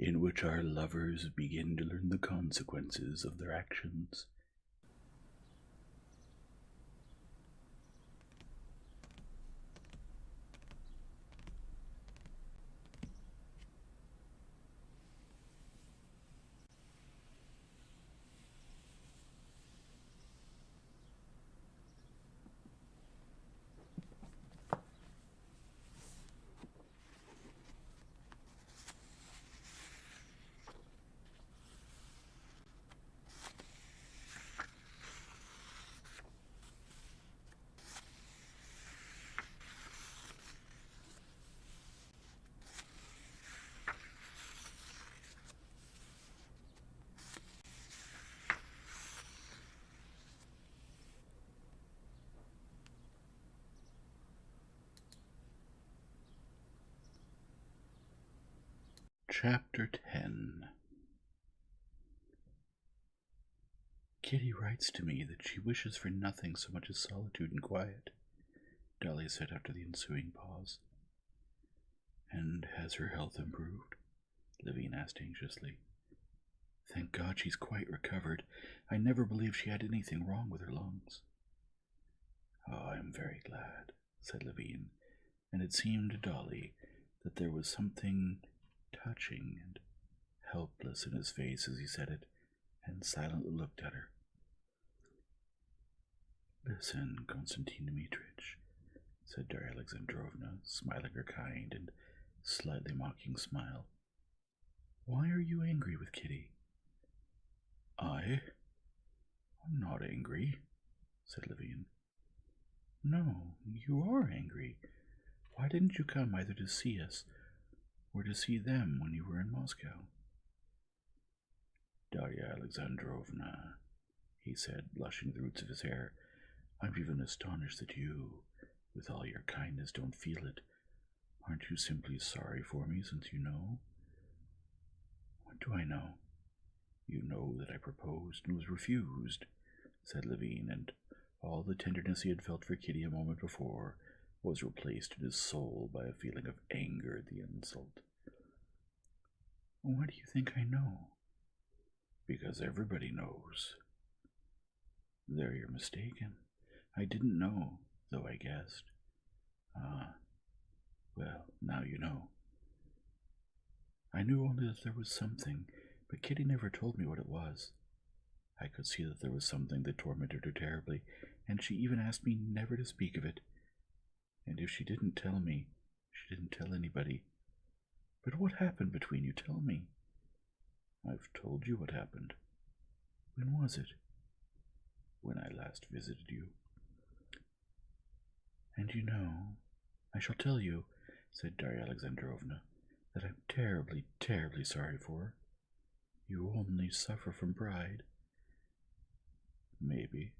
in which our lovers begin to learn the consequences of their actions. Chapter 10. Kitty writes to me that she wishes for nothing so much as solitude and quiet, Dahlia said after the ensuing pause. And has her health improved? Levine asked anxiously. Thank God she's quite recovered. I never believed she had anything wrong with her lungs. Oh, I am very glad, said Levine, and it seemed to Dolly that there was something touching and helpless in his face as he said it, and silently looked at her. Listen, Konstantin Dmitrich, said Darya Alexandrovna, smiling her kind and slightly mocking smile. Why are you angry with Kitty? I'm not angry, said Levine. No, you are angry. Why didn't you come either to see us or to see them when you were in Moscow? Darya Alexandrovna, he said, blushing the roots of his hair, I'm even astonished that you, with all your kindness, don't feel it. Aren't you simply sorry for me, since you know? What do I know? You know that I proposed and was refused, said Levine, and all the tenderness he had felt for Kitty a moment before was replaced in his soul by a feeling of anger at the insult. Why do you think I know? Because everybody knows. There you're mistaken. I didn't know, though I guessed. Ah, well, now you know. I knew only that there was something, but Kitty never told me what it was. I could see that there was something that tormented her terribly, and she even asked me never to speak of it. And if she didn't tell me, she didn't tell anybody. But what happened between you? Tell me. I've told you what happened. When was it? When I last visited you. And you know, I shall tell you, said Darya Alexandrovna, that I'm terribly, terribly sorry for her. You only suffer from pride. Maybe,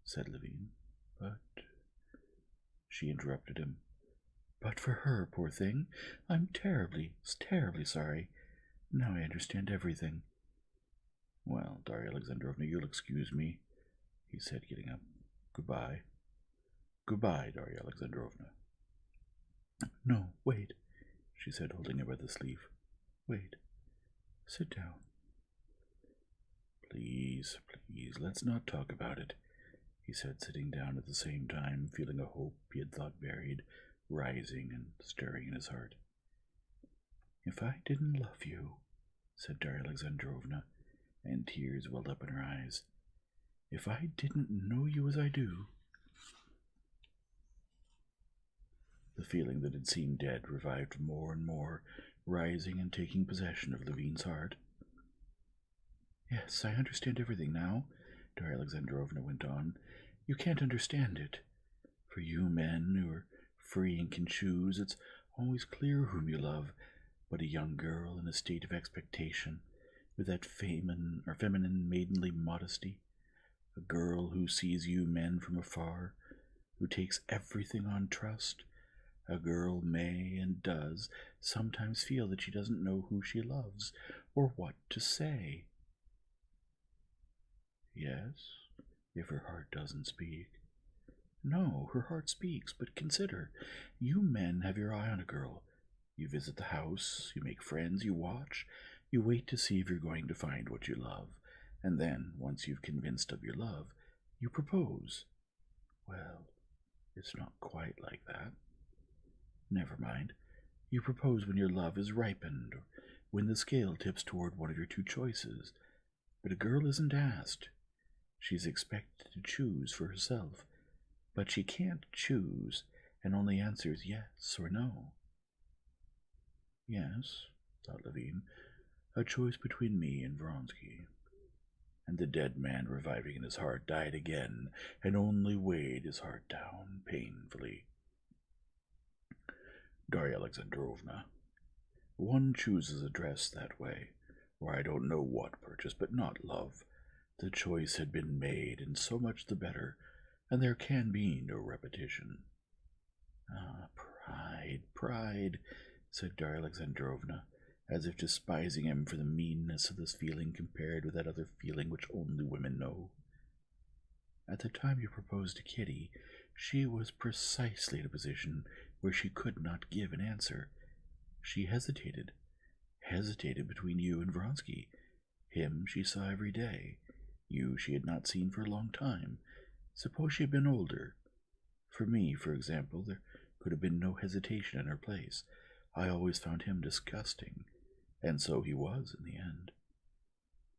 said Levine, but... She interrupted him. But for her, poor thing, I'm terribly, terribly sorry. Now I understand everything. Well, Darya Alexandrovna, you'll excuse me, he said, getting up. Goodbye. Goodbye, Darya Alexandrovna. No, wait, she said, holding him by the sleeve. Wait. Sit down. Please, please, let's not talk about it, he said, sitting down at the same time, feeling a hope he had thought buried, rising and stirring in his heart. If I didn't love you, said Darya Alexandrovna, and tears welled up in her eyes, if I didn't know you as I do... The feeling that had seemed dead revived more and more, rising and taking possession of Levine's heart. Yes, I understand everything now, Darya Alexandrovna went on. You can't understand it. For you men who are free and can choose, it's always clear whom you love, but a young girl in a state of expectation, with that feminine maidenly modesty, a girl who sees you men from afar, who takes everything on trust, a girl may and does sometimes feel that she doesn't know who she loves or what to say. Yes, if her heart doesn't speak. No, her heart speaks, but consider, you men have your eye on a girl. You visit the house, you make friends, you watch, You wait to see if you're going to find what you love, and then, once you've convinced of your love, you propose. Well, it's not quite like that. Never mind. You propose when your love is ripened, or when the scale tips toward one of your two choices. But a girl isn't asked. She's expected to choose for herself, but she can't choose and only answers yes or no. Yes, thought Levine, a choice between me and Vronsky. And the dead man reviving in his heart died again, and only weighed his heart down painfully. Darya Alexandrovna, one chooses a dress that way, or I don't know what purchase, but not love. The choice had been made, and so much the better, and there can be no repetition. Ah, pride, said Darya Alexandrovna, as if despising him for the meanness of this feeling compared with that other feeling which only women know. At the time you proposed to Kitty, she was precisely in a position where she could not give an answer. She hesitated between you and Vronsky. Him she saw every day. You she had not seen for a long time. Suppose she had been older. For me, for example, there could have been no hesitation in her place. I always found him disgusting, and so he was in the end.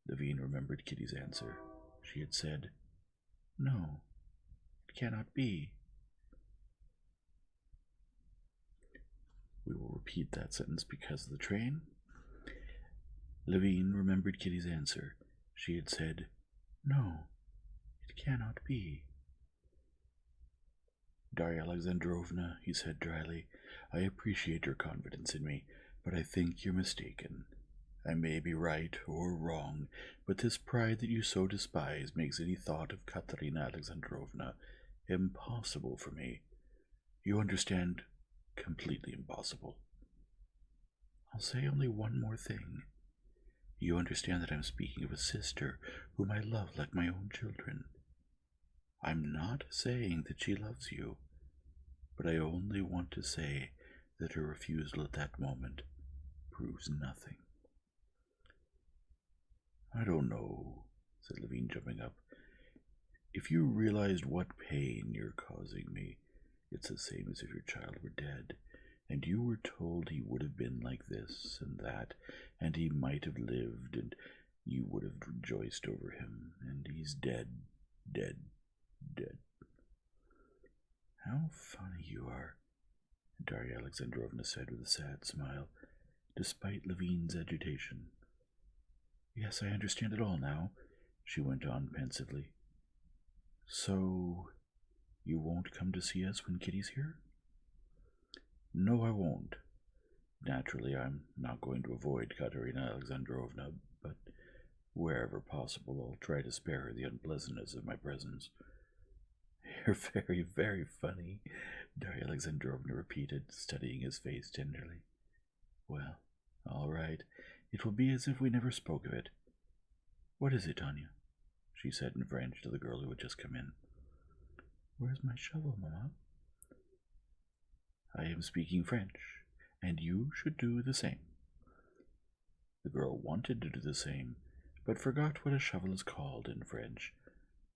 Levine remembered Kitty's answer. She had said, "No, it cannot be." We will repeat that sentence because of the train. Levine remembered Kitty's answer. She had said, "No, it cannot be." "Darya Alexandrovna," he said dryly, "I appreciate your confidence in me, but I think you're mistaken. I may be right or wrong, but this pride that you so despise makes any thought of Katerina Alexandrovna impossible for me. You understand? Completely impossible. I'll say only one more thing. You understand that I'm speaking of a sister whom I love like my own children. I'm not saying that she loves you, but I only want to say that her refusal at that moment proves nothing." "I don't know," said Levine, jumping up. "If you realized what pain you're causing me, it's the same as if your child were dead, and you were told he would have been like this and that, and he might have lived, and you would have rejoiced over him, and he's dead, dead, dead." "How funny you are," Darya Alexandrovna said with a sad smile, despite Levine's agitation. "Yes, I understand it all now," she went on pensively. "So, you won't come to see us when Kitty's here?" "No, I won't. Naturally, I'm not going to avoid Katerina Alexandrovna, but wherever possible, I'll try to spare her the unpleasantness of my presence." "You're very, very funny," Darya Alexandrovna repeated, studying his face tenderly. "Well, all right. It will be as if we never spoke of it. What is it, Tanya?" she said in French to the girl who had just come in. "Where's my shovel, Mamma?" "I am speaking French, and you should do the same." The girl wanted to do the same, but forgot what a shovel is called in French.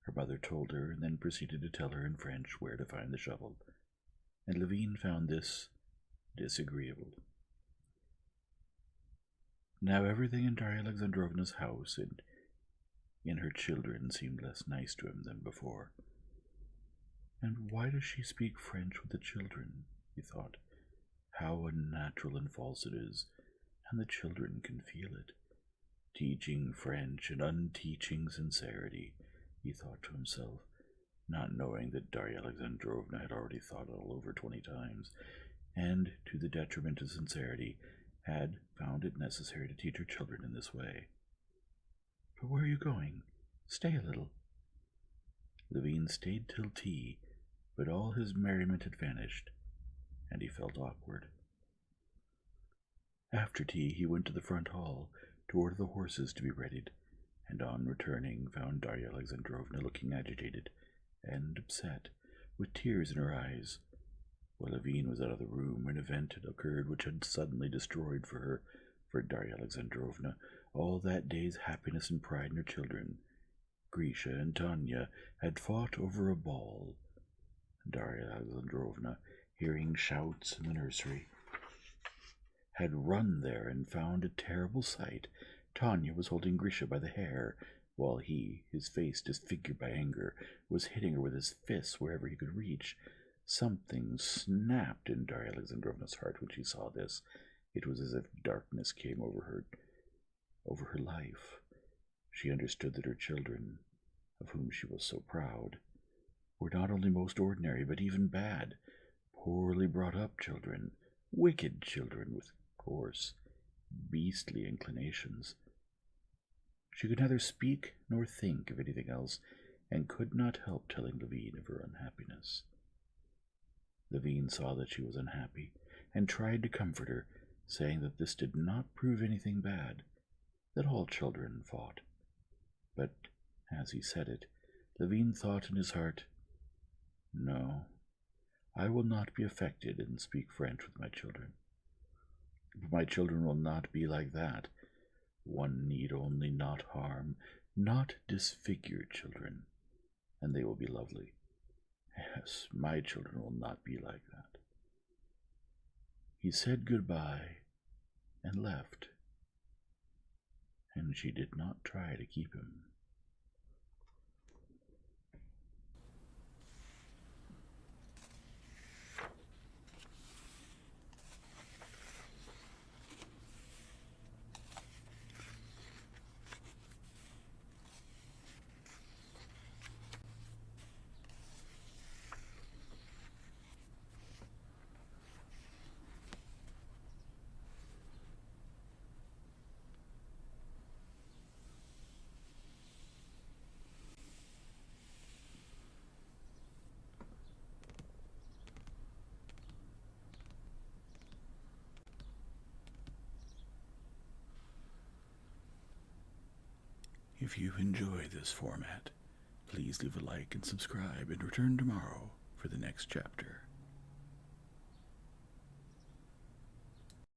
Her mother told her, and then proceeded to tell her in French where to find the shovel, and Levine found this disagreeable. Now everything in Darya Alexandrovna's house and in her children seemed less nice to him than before. "And why does she speak French with the children?" he thought. "How unnatural and false it is, and the children can feel it. Teaching French and unteaching sincerity," he thought to himself, not knowing that Darya Alexandrovna had already thought it all over 20 times, and, to the detriment of sincerity, had found it necessary to teach her children in this way. "But where are you going? Stay a little." Levine stayed till tea, but all his merriment had vanished, and he felt awkward. After tea he went to the front hall to order the horses to be readied, and on returning found Darya Alexandrovna looking agitated and upset, with tears in her eyes. While Levine was out of the room, an event had occurred which had suddenly destroyed for her For Darya Alexandrovna, all that day's happiness and pride in her children, Grisha and Tanya, had fought over a ball. Darya Alexandrovna, hearing shouts in the nursery, had run there and found a terrible sight. Tanya was holding Grisha by the hair, while he, his face disfigured by anger, was hitting her with his fists wherever he could reach. Something snapped in Darya Alexandrovna's heart when she saw this. It was as if darkness came over her life. She understood that her children, of whom she was so proud, were not only most ordinary, but even bad, poorly brought up children, wicked children with coarse, beastly inclinations. She could neither speak nor think of anything else, and could not help telling Levine of her unhappiness. Levine saw that she was unhappy, and tried to comfort her, saying that this did not prove anything bad, that all children fought. But, as he said it, Levine thought in his heart, "No, I will not be affected and speak French with my children. But my children will not be like that. One need only not harm, not disfigure children, and they will be lovely. Yes, my children will not be like that." He said goodbye and left, and she did not try to keep him. If you enjoy this format, please leave a like and subscribe and return tomorrow for the next chapter.